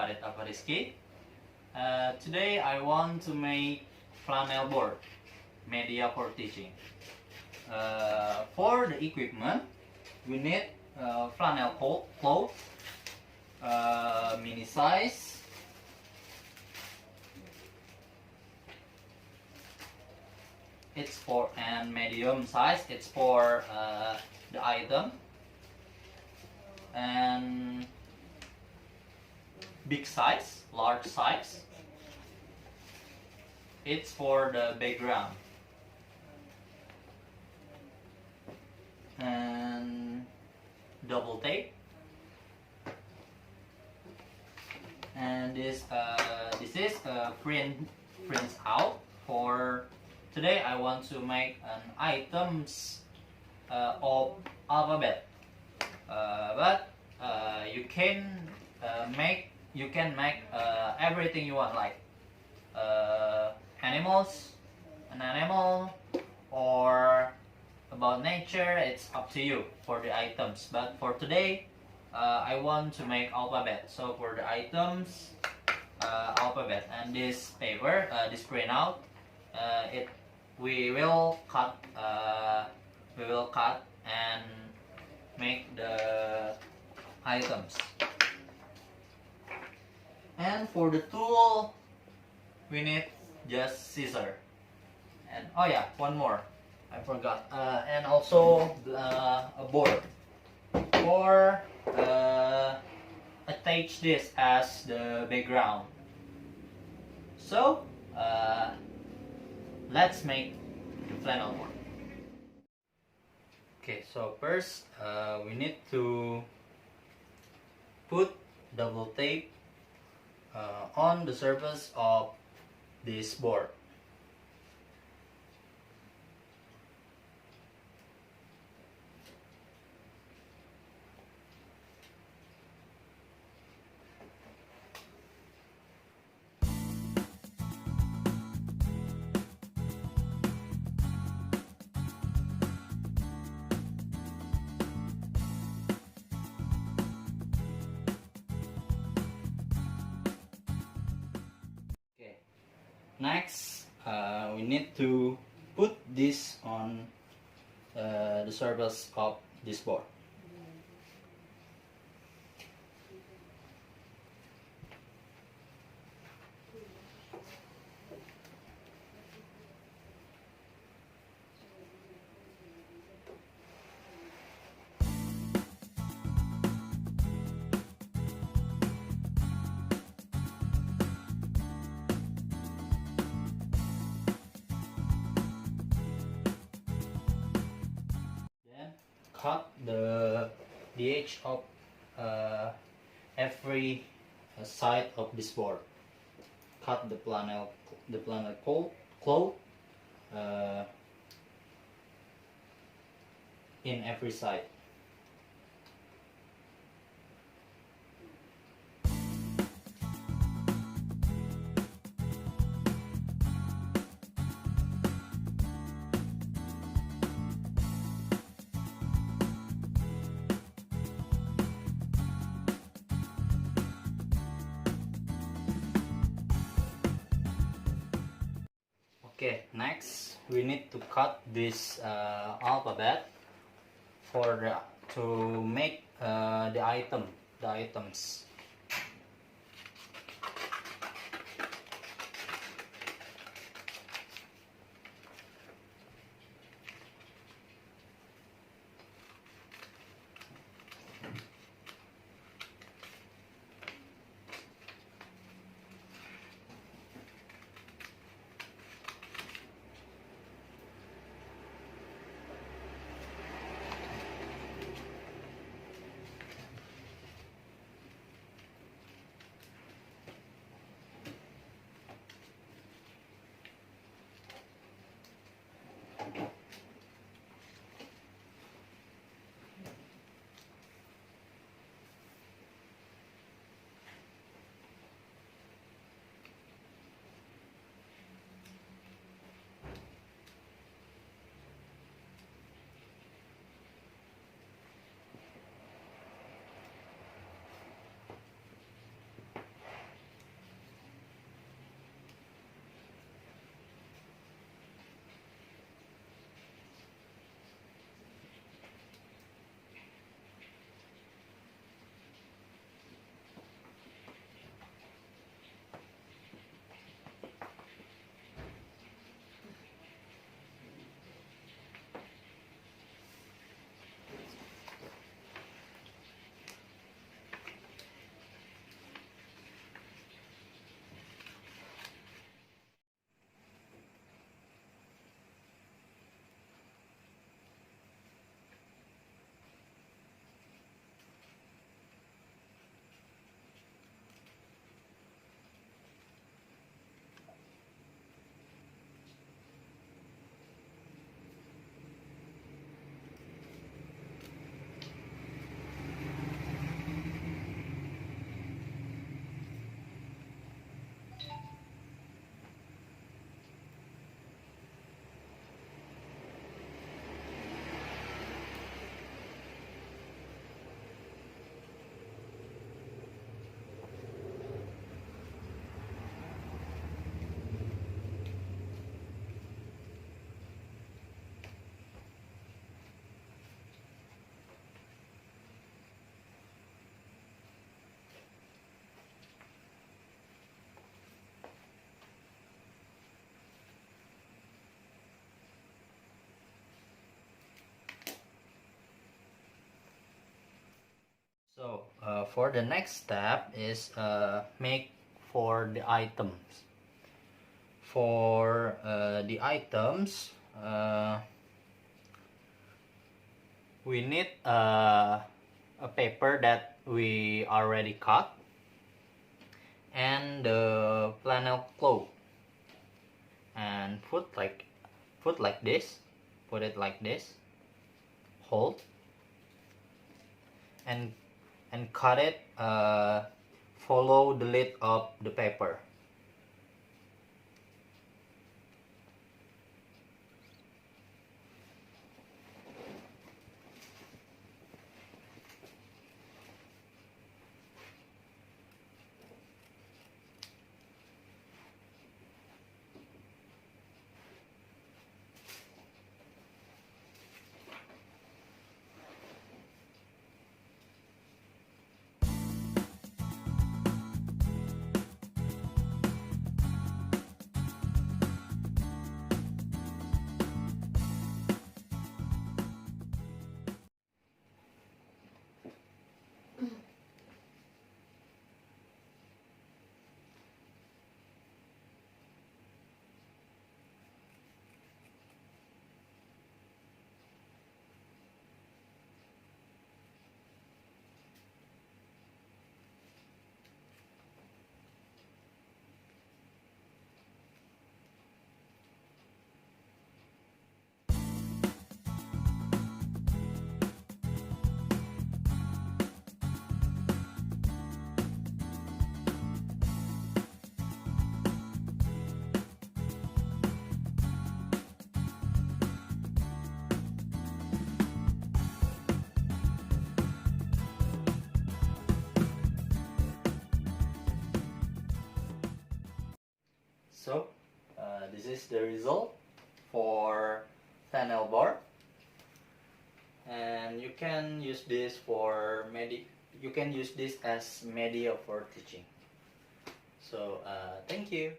Farid Alfarizqi. Today I want to make flannel board, media for teaching. For the equipment, we need flannel cloth, mini size, it's for, and medium size, it's for the item, and big size, large size, it's for the background, and double tape, and this is prints out. For today I want to make an items of alphabet, but you can make everything you want, like animals, an animal, or about nature. It's up to you for the items, but for today I want to make alphabet. So for the items, alphabet, and this paper, this printout, we will cut and make the items. And for the tool, we need just scissor. And oh yeah, one more, I forgot. And also a board or attach this as the background. So let's make the flannel board. Okay, so first we need to put double tape on the surface of this board. Next, we need to put this on the surface of this board. Cut the edge of every side of this board. Cut the flannel cloth in every side. Okay, next we need to cut this alphabet to make the items. for the next step is make for the items. For the items, we need a paper that we already cut and the flannel cloth, and put it like this, hold and cut it, follow the lid of the paper. So this is the result for flannel board, and you can use this for as media for teaching. So thank you.